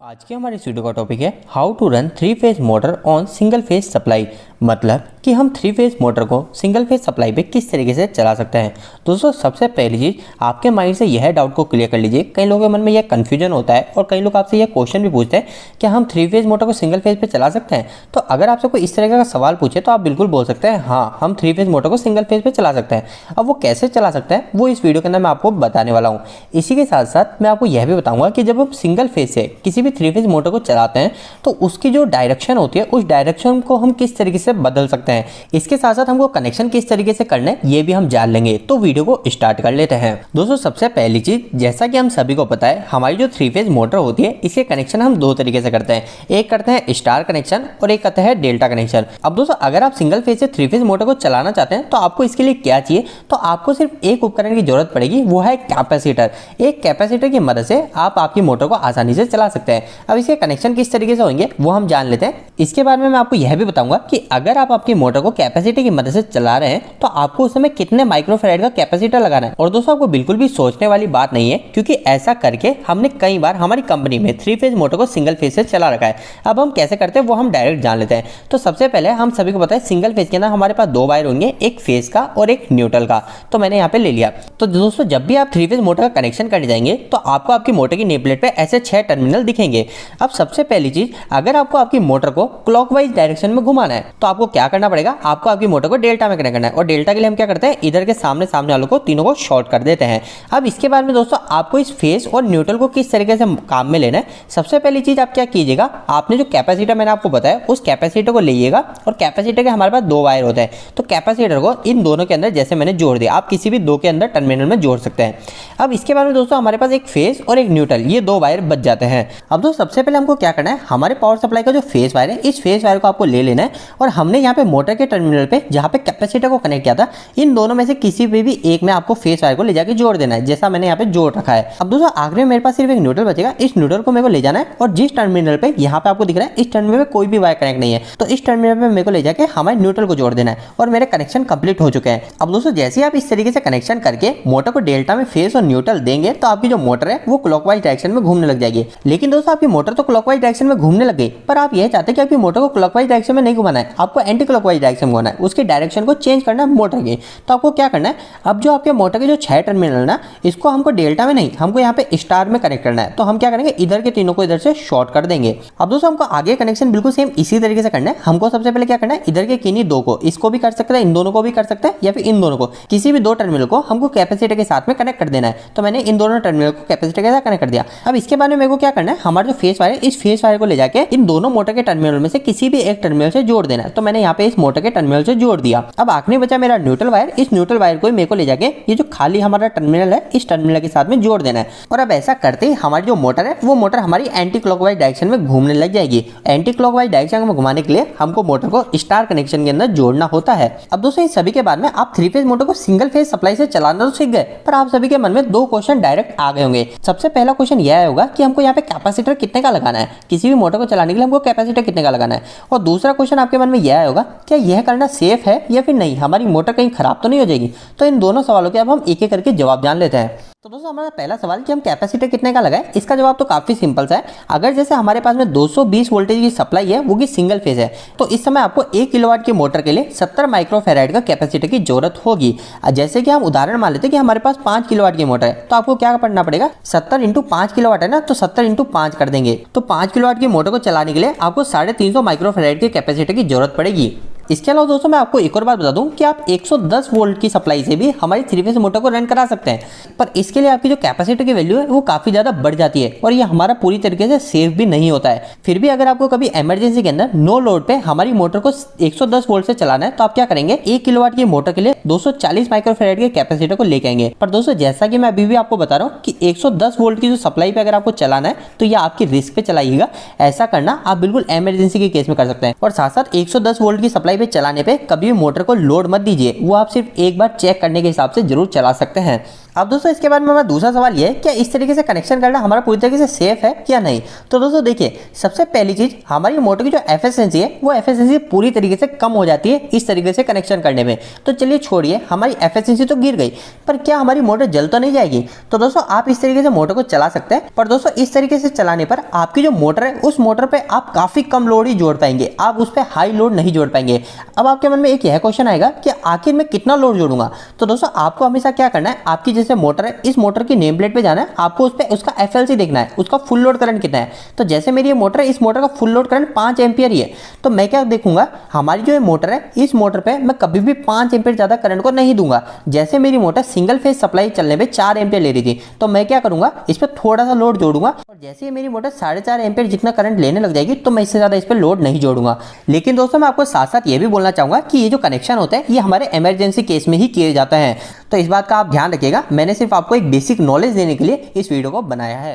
आज के हमारे इस वीडियो का टॉपिक है how to run 3 phase motor on single phase supply. मतलब कि हम 3 फेज मोटर को सिंगल फेज सप्लाई पे किस तरीके से चला सकते हैं। दोस्तों सबसे पहली चीज़ आपके माइंड से यह डाउट को क्लियर कर लीजिए। कई लोगों के मन में यह कन्फ्यूजन होता है और कई लोग आपसे यह क्वेश्चन भी पूछते हैं कि हम 3 फेज मोटर को सिंगल फेज पे चला सकते हैं। तो अगर आपसे कोई इस तरह का सवाल पूछे तो आप बिल्कुल बोल सकते हैं हाँ हम 3 फेज मोटर को सिंगल फेज पे चला सकते हैं। अब वो कैसे चला सकते हैं वो इस वीडियो के अंदर मैं आपको बताने वाला हूँ। इसी के साथ साथ मैं आपको यह भी बताऊंगा कि जब हम सिंगल फेज से किसी भी 3 फेज मोटर को चलाते हैं तो उसकी जो डायरेक्शन होती है उस डायरेक्शन को हम किस तरीके से बदल सकते हैं। इसके साथ साथ हमको कनेक्शन किस तरीके से करना है ये भी हम जान लेंगे। तो वीडियो को स्टार्ट कर लेते हैं। दोस्तों सबसे पहली चीज जैसा कि हम सभी को पता है हमारी जो 3 फेज मोटर होती है इसके कनेक्शन हम दो तरीके से करते हैं। एक करते हैं स्टार कनेक्शन और एक करते हैं डेल्टा कनेक्शन। अब दोस्तों अगर आप सिंगल फेज से 3 फेज मोटर को चलाना चाहते हैं तो आपको इसके लिए क्या चाहिए, तो आपको सिर्फ एक उपकरण की जरूरत पड़ेगी, वो है कैपेसिटर। एक कैपेसिटर की मदद से आप आपकी मोटर को आसानी से चला सकते हैं। अब इसके कनेक्शन किस तरीके से होंगे वो हम जान लेते हैं। इसके बारे में मैं आपको यह भी बताऊंगा कि अगर आप आपकी मोटर को कैपेसिटर की मदद से चला रहे हैं तो आपको उस समय कितने माइक्रोफैराड का कैपेसिटर लगाना है। और दोस्तों आपको बिल्कुल भी सोचने वाली बात नहीं है क्योंकि ऐसा करके हमने कई बार हमारी कंपनी में 3 फेज मोटर को सिंगल फेज से चला रखा है। अब हम कैसे करते हैं वो हम डायरेक्ट जान लेते हैं। तो सबसे पहले हम सभी को पता है सिंगल फेज के अंदर हमारे पास 2 वायर होंगे, एक फेज का और एक न्यूट्रल का। तो मैंने यहाँ पे ले लिया। तो दोस्तों जब भी आप 3 फेज मोटर का कनेक्शन करने जाएंगे तो आपको आपकी मोटर की नेम प्लेट पे ऐसे 6 टर्मिनल दिखेंगे। अब सबसे पहली चीज अगर आपको आपकी मोटर को क्लॉकवाइज डायरेक्शन में घुमाना है तो आपको क्या करना पड़ेगा, आपको आपकी मोटर को डेल्टा में कनेक्ट करना है। और डेल्टा के लिए हम क्या करते हैं, इधर के सामने वालों को तीनों को शॉर्ट कर देते हैं। अब इसके बाद में दोस्तों आपको इस फेज और न्यूट्रल को किस तरीके से काम में लेना है। सबसे पहली चीज आप क्या कीजिएगा, आपने जो कैपेसिटर मैंने आपको बताया उस कैपेसिटर को लीजिएगा और कैपेसिटर के हमारे पास 2 वायर होते हैं। तो कैपेसिटर को इन दोनों के अंदर जैसे मैंने जोड़ दिया, आप किसी भी 2 के अंदर टर्मिनल में जोड़ सकते हैं। अब इसके बाद में दोस्तों हमारे पास एक फेज और एक न्यूट्रल, ये 2 वायर बच जाते हैं। अब दोस्तों सबसे पहले हमको क्या करना है, हमारे पावर सप्लाई का जो फेज वायर है इस फेज वायर को आपको ले लेना है और हमने यहाँ पे मोटर के टर्मिनल पे जहाँ पे कैपेसिटर को कनेक्ट किया था इन दोनों में से किसी भी एक में आपको फेज वायर को ले जाके जोड़ देना है, जैसा मैंने यहाँ पे जोड़ रखा है। अब दोस्तों आखिर में मेरे पास सिर्फ एक न्यूट्रल बचेगा। इस न्यूट्रल को मेरे को ले जाना है और जिस टर्मिनल पे यहाँ पे आपको दिख रहा है इस टर्मिनल पे कोई भी वायर कनेक्ट नहीं है तो इस टर्मिनल पे मेरे को ले जाके हमारे न्यूट्रल को जोड़ देना है और मेरे कनेक्शन कंप्लीट हो चुके हैं। अब दोस्तों जैसे आप इस तरीके से कनेक्शन करके मोटर को डेल्टा में फेज और न्यूट्रल देंगे तो आपकी जो मोटर है वो क्लॉकवाइज डायरेक्शन में घूमने लग जाएगी। लेकिन दोस्तों आपकी मोटर तो क्लॉकवाइज डायरेक्शन में घूमने लग गई, पर आप यह चाहते हैं कि आपकी मोटर को क्लॉकवाइज डायरेक्शन में नहीं घुमाना है, आपको एंटी क्लॉकवाइज डायरेक्शन में घुमाना है, उसकी डायरेक्शन को चेंज करना है मोटर की। तो आपको क्या करना है, अब जो आपके मोटर के जो 6 टर्मिनल ना इसको हमको डेल्टा में नहीं, हमको यहाँ पे स्टार में कनेक्ट करना है। तो हम क्या करेंगे, इधर के तीनों को इधर से शॉर्ट कर देंगे। अब दोस्तों हमको आगे कनेक्शन बिल्कुल सेम इसी तरीके से करना है। हमको सबसे पहले क्या करना है, इधर के किन्हीं 2 को, इसको भी कर सकते हैं, इन दोनों को भी कर सकते हैं, या फिर इन दोनों को, किसी भी 2 टर्मिनल को हमको कैपेसिटर के साथ में कनेक्ट कर देना है। तो मैंने इन दोनों टर्मिनल को कैपेसिटर के साथ कनेक्ट कर दिया। अब इसके बाद में मेरे को क्या करना है, हमारा जो फेस वायर है इस फेस वायर को ले जाके इन दोनों मोटर के टर्मिनल में से किसी भी एक टर्मिनल से जोड़ देना है। तो मैंने यहाँ पे इस मोटर के टर्मिनल से जोड़ दिया। अब आखिरी बचा मेरा न्यूट्रल वायर, इस न्यूट्रल वायर को मेरे को ले जाके ये जो खाली हमारा टर्मिनल है इस टर्मिनल के साथ में जोड़ देना है। और अब ऐसा करते ही हमारी जो मोटर है वो मोटर हमारी एंटी क्लॉकवाइज डायरेक्शन में घूमने लग जाएगी। एंटी क्लॉकवाइज डायरेक्शन में घुमाने के लिए हमको मोटर को स्टार कनेक्शन के अंदर जोड़ना होता है। अब दोस्तों इस सभी के बाद में आप 3 फेज मोटर को सिंगल फेज सप्लाई से चलाना तो सीख गए, पर आप सभी के मन में 2 क्वेश्चन डायरेक्ट आ गए होंगे। सबसे पहला क्वेश्चन यह होगा कि हमको यहाँ पे कैपेसिटर कितने का लगाना है, किसी भी मोटर को चलाने के लिए हमको कैपेसिटर कितने का लगाना है। और दूसरा क्वेश्चन आपके मन में यह होगा क्या यह करना सेफ है या फिर नहीं, हमारी मोटर कहीं खराब तो नहीं हो जाएगी। तो इन दोनों सवालों के अब हम एक एक करके जवाब जान लेते हैं। तो दोस्तों हमारा पहला सवाल कि हम कैपेसिटर कितने का लगाएं, इसका जवाब तो काफी सिंपल सा है। अगर जैसे हमारे पास में 220 वोल्टेज की सप्लाई है वो की सिंगल फेज है तो इस समय आपको 1 किलोवाट की मोटर के लिए 70 माइक्रोफैराड का कैपेसिटर की जरूरत होगी। जैसे कि हम उदाहरण मान लेते हैं कि हमारे पास 5 किलोवाट की मोटर है तो आपको क्या करना पड़ेगा, 70 × 5 किलोवाट है ना, तो 70 × 5 कर देंगे। तो 5 किलोवाट की मोटर को चलाने के लिए आपको 350 माइक्रोफैराड के कैपेसिटर की जरूरत पड़ेगी। इसके अलावा दोस्तों मैं आपको एक और बात बता दूं कि आप 110 वोल्ट की सप्लाई से भी हमारी 3 फेज मोटर को रन करा सकते हैं, पर इसके लिए आपकी जो कैपेसिटर की वैल्यू है वो काफ़ी ज़्यादा बढ़ जाती है और ये हमारा पूरी तरीके से सेफ भी नहीं होता है। फिर भी अगर आपको कभी इमरजेंसी के अंदर नो लोड पे हमारी मोटर को 110 वोल्ट से चलाना है तो आप क्या करेंगे, 1 किलोवाट की मोटर के लिए 240 माइक्रोफैराड के कैपेसिटर को लेके आएंगे। पर दोस्तों जैसा कि मैं अभी भी आपको बता रहा हूँ कि 110 वोल्ट की जो सप्लाई पे अगर आपको चलाना है तो ये आपकी रिस्क पे चलाइएगा। ऐसा करना आप बिल्कुल इमरजेंसी के केस में कर सकते हैं। और साथ साथ 110 वोल्ट की सप्लाई पे चलाने पे कभी भी मोटर को लोड मत दीजिए, वो आप सिर्फ एक बार चेक करने के हिसाब से जरूर चला सकते हैं। अब दोस्तों इसके बाद में हमारा दूसरा सवाल ये है, क्या इस तरीके से कनेक्शन करना हमारा पूरी तरीके से सेफ है या नहीं। तो दोस्तों देखिए, सबसे पहली चीज, हमारी मोटर की जो एफिशिएंसी है वो एफिशिएंसी पूरी तरीके से कम हो जाती है इस तरीके से कनेक्शन करने में। तो चलिए छोड़िए, हमारी एफिशिएंसी तो गिर गई, पर क्या हमारी मोटर जल तो नहीं जाएगी। तो दोस्तों आप इस तरीके से मोटर को चला सकते हैं, पर दोस्तों इस तरीके से चलाने पर आपकी जो मोटर है उस मोटर पर आप काफी कम लोड ही जोड़ पाएंगे, आप उस पर हाई लोड नहीं जोड़ पाएंगे। अब आपके मन में एक यह क्वेश्चन आएगा कि आखिर मैं कितना लोड जोड़ूंगा। तो दोस्तों आपको हमेशा क्या करना है, आपकी जैसे मोटर है, इस मोटर की नेम प्लेट पे जाना है, आपको उस पे उसका एफएलसी देखना है, उसका फुल लोड करंट कितना है। तो जैसे मेरी ये मोटर है, इस मोटर का फुल लोड करंट 5 एम्पियर ही है, तो मैं क्या देखूंगा, हमारी जो ये मोटर है, इस मोटर पे मैं कभी भी 5 एम्पियर ज्यादा करंट को नहीं दूंगा। जैसे मेरी मोटर सिंगल फेज सप्लाई चलने पे 4 एम्पियर ले रही थी, तो मैं क्या करूंगा, इस पर थोड़ा सा लोड जोड़ूंगा, और जैसे मेरी मोटर 4.5 एम्पियर जितना करंट लेने लग जाएगी, तो मैं इससे ज्यादा इस पर लोड नहीं जोड़ूंगा। लेकिन दोस्तों मैं आपको साथ साथ ये भी बोलना चाहूंगा कि ये जो कनेक्शन होता है ये हमारे इमरजेंसी केस में ही किए जाते हैं, तो इस बात का आप ध्यान रखिएगा। मैंने सिर्फ आपको एक बेसिक नॉलेज देने के लिए इस वीडियो को बनाया है।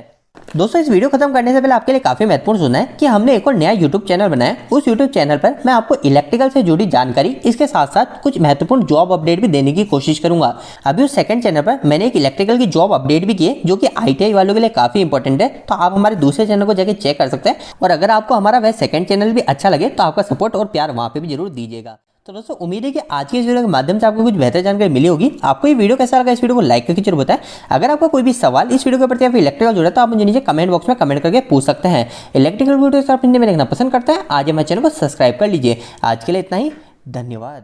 दोस्तों इस वीडियो खत्म करने से पहले आपके लिए काफी महत्वपूर्ण सुनना है कि हमने एक और नया YouTube चैनल बनाया है। उस YouTube चैनल पर मैं आपको इलेक्ट्रिकल से जुड़ी जानकारी, इसके साथ साथ कुछ महत्वपूर्ण जॉब अपडेट भी देने की कोशिश करूंगा। अभी उस सेकंड चैनल पर मैंने एक इलेक्ट्रिकल की जॉब अपडेट भी की है, जो कि ITI वालों के लिए काफी इंपॉर्टेंट है, तो आप हमारे दूसरे चैनल को जाकर चेक कर सकते हैं। और अगर आपको हमारा वह सेकंड चैनल भी अच्छा लगे तो आपका सपोर्ट और प्यार वहां पर भी जरूर दीजिएगा। तो दोस्तों उम्मीद है कि आज के इस वीडियो के माध्यम से आपको कुछ बेहतर जानकारी मिली होगी। आपको ये वीडियो कैसा लगा, इस वीडियो को लाइक करके जरूर बताएं। अगर आपका कोई भी सवाल इस वीडियो के प्रति या फिर इलेक्ट्रिकल जुड़ा तो आप मुझे नीचे कमेंट बॉक्स में कमेंट करके पूछ सकते हैं। इलेक्ट्रिकल वीडियो आप हिंदी में देखना पसंद करते हैं, आज हमारे चैनल को सब्सक्राइब कर लीजिए। आज के लिए इतना ही, धन्यवाद।